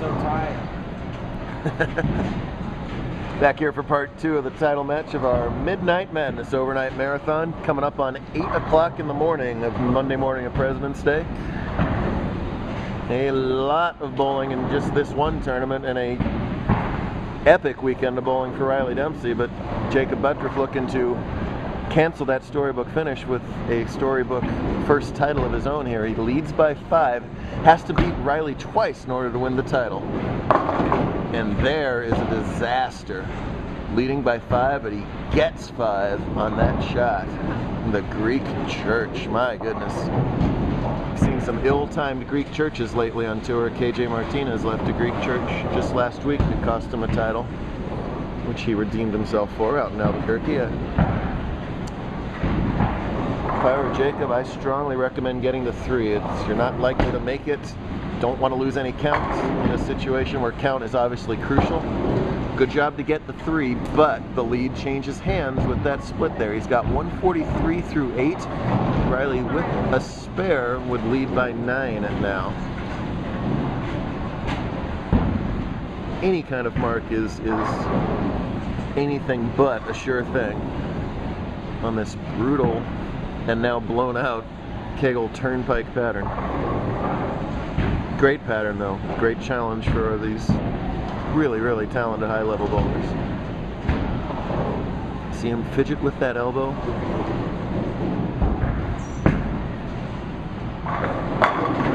so tired. Back here for part 2 of the title match of our Midnight Madness Overnight Marathon, coming up on 8 o'clock in the morning of Monday morning of President's Day. A lot of bowling in just this one tournament, and a epic weekend of bowling for Riley Dempsey, but Jakob Butturff looking to cancel that storybook finish with a storybook first title of his own here. He leads by 5, has to beat Riley twice in order to win the title. And there is a disaster. Leading by 5, but he gets 5 on that shot. The Greek church, my goodness. Seen some ill-timed Greek churches lately on tour. KJ Martinez left a Greek church just last week that cost him a title, which he redeemed himself for out in Albuquerque. If I were Jakob, I strongly recommend getting to 3. You're not likely to make it. Don't want to lose any count in a situation where count is obviously crucial. Good job to get the 3, but the lead changes hands with that split there. He's got 143 through 8. Riley with a spare would lead by 9 now. Any kind of mark is anything but a sure thing on this brutal and now blown out Kegel turnpike pattern. Great pattern though, great challenge for these really, really talented high-level bowlers. See him fidget with that elbow.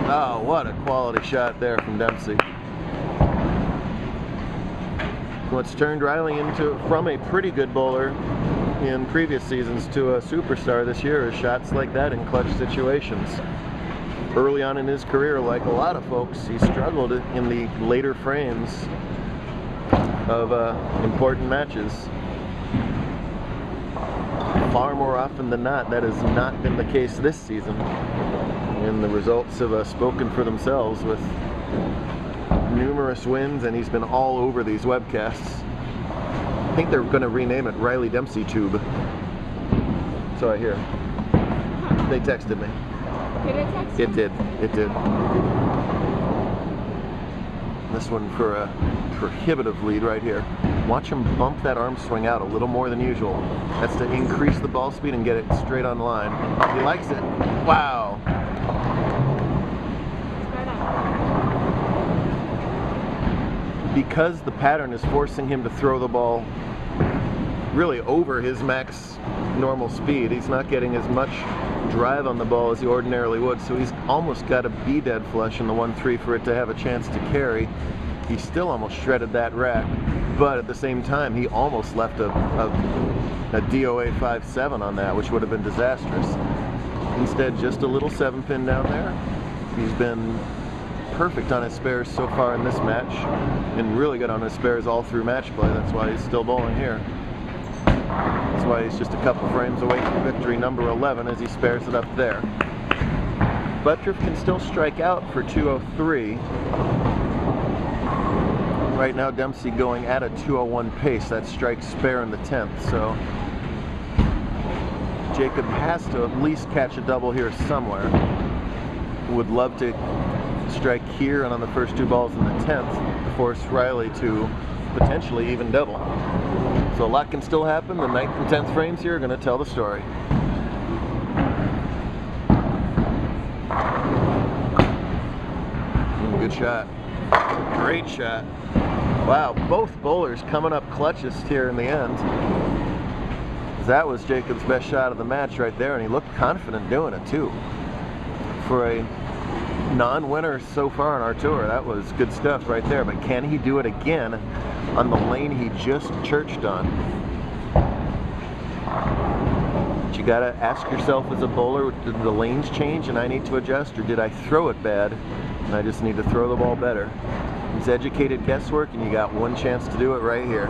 Oh, what a quality shot there from Dempsey. What's turned Riley from a pretty good bowler in previous seasons to a superstar this year is shots like that in clutch situations. Early on in his career, like a lot of folks, he struggled in the later frames of important matches. Far more often than not, that has not been the case this season. And the results have spoken for themselves with numerous wins, and he's been all over these webcasts. I think they're going to rename it Riley Dempsey Tube. So I hear. They texted me. Did it text you? It did. It did. This one for a prohibitive lead right here. Watch him bump that arm swing out a little more than usual. That's to increase the ball speed and get it straight on line. He likes it. Wow. Because the pattern is forcing him to throw the ball really over his max normal speed, he's not getting as much drive on the ball as he ordinarily would, so he's almost got to be dead flush in the 1-3 for it to have a chance to carry. He still almost shredded that rack, but at the same time he almost left a DOA 5-7 on that, which would have been disastrous. Instead, just a little 7-pin down there. He's been perfect on his spares so far in this match, and really good on his spares all through match play. That's why he's still bowling here. That's why he's just a couple frames away from victory number 11 as he spares it up there. Butturff can still strike out for 203. Right now Dempsey going at a 201 pace. That strikes spare in the 10th, so Jakob has to at least catch a double here somewhere. Would love to strike here and on the first 2 balls in the 10th to force Riley to potentially even double. So a lot can still happen. The 9th and 10th frames here are going to tell the story. Good shot. Great shot. Wow, both bowlers coming up clutchest here in the end. That was Jakob's best shot of the match right there, and he looked confident doing it too. For a non-winner so far on our tour, that was good stuff right there, but can he do it again on the lane he just churched on? But you gotta ask yourself as a bowler, did the lanes change and I need to adjust, or did I throw it bad and I just need to throw the ball better? It's educated guesswork, and you got one chance to do it right here.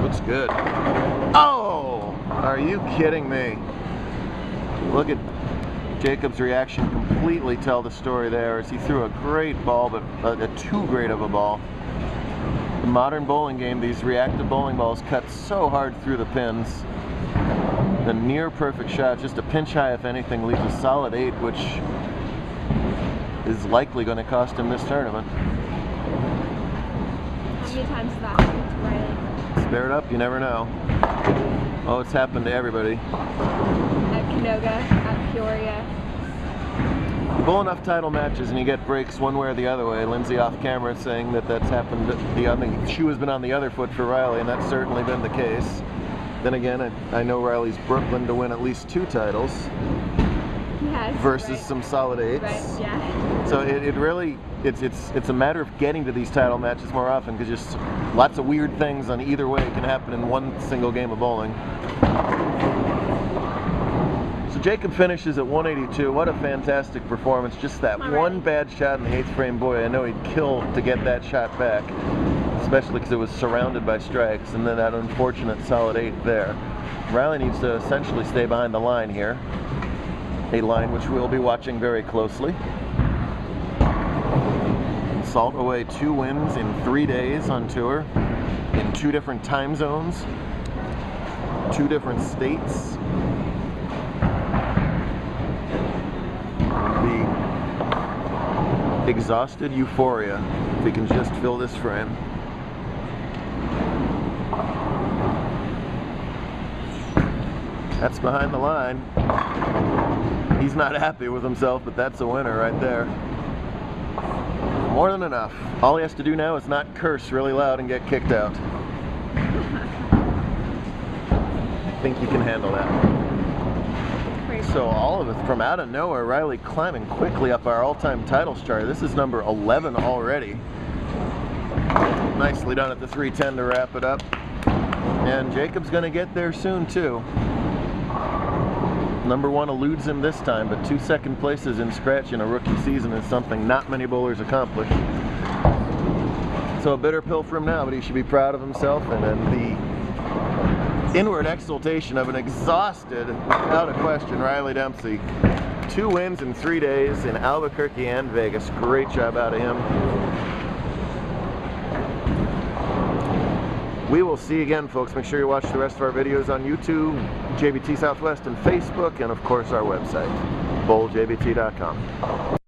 Looks good. Oh! Are you kidding me? Look at Jakob's reaction, completely tell the story there as he threw a great ball, but too great of a ball. The modern bowling game, these reactive bowling balls cut so hard through the pins. The near perfect shot, just a pinch high if anything, leaves a solid 8, which is likely going to cost him this tournament. How many times has that happened to Riley? Spare it up, you never know. Oh, it's happened to everybody. At Canoga, at Peoria. You bowl enough title matches and you get breaks one way or the other way. Lindsay off camera saying that that's happened, the shoe has been on the other foot for Riley, and that's certainly been the case. Then again, I know Riley's Brooklyn to win at least 2 titles. Yes, versus right. some solid 8s. Right, yeah. So it really, it's a matter of getting to these title matches more often, because just lots of weird things on either way can happen in one single game of bowling. So Jakob finishes at 182. What a fantastic performance. Just that one bad shot in the 8th frame. Boy, I know he'd kill to get that shot back, especially because it was surrounded by strikes, and then that unfortunate solid 8 there. Riley needs to essentially stay behind the line here. A line which we'll be watching very closely. Salt away 2 wins in 3 days on tour, in 2 different time zones, 2 different states. The exhausted euphoria, if we can just fill this frame. That's behind the line. He's not happy with himself, but that's a winner right there. More than enough. All he has to do now is not curse really loud and get kicked out. I think he can handle that. So all of it from out of nowhere, Riley climbing quickly up our all-time title chart. This is number 11 already. Nicely done at the 310 to wrap it up. And Jakob's gonna get there soon too. Number 1 eludes him this time, but 2 second places in scratch in a rookie season is something not many bowlers accomplish. So a bitter pill for him now, but he should be proud of himself, and then the inward exultation of an exhausted, without a question, Riley Dempsey. 2 wins in 3 days in Albuquerque and Vegas. Great job out of him. We will see you again, folks. Make sure you watch the rest of our videos on YouTube, JBT Southwest, and Facebook, and of course our website, bowljbt.com.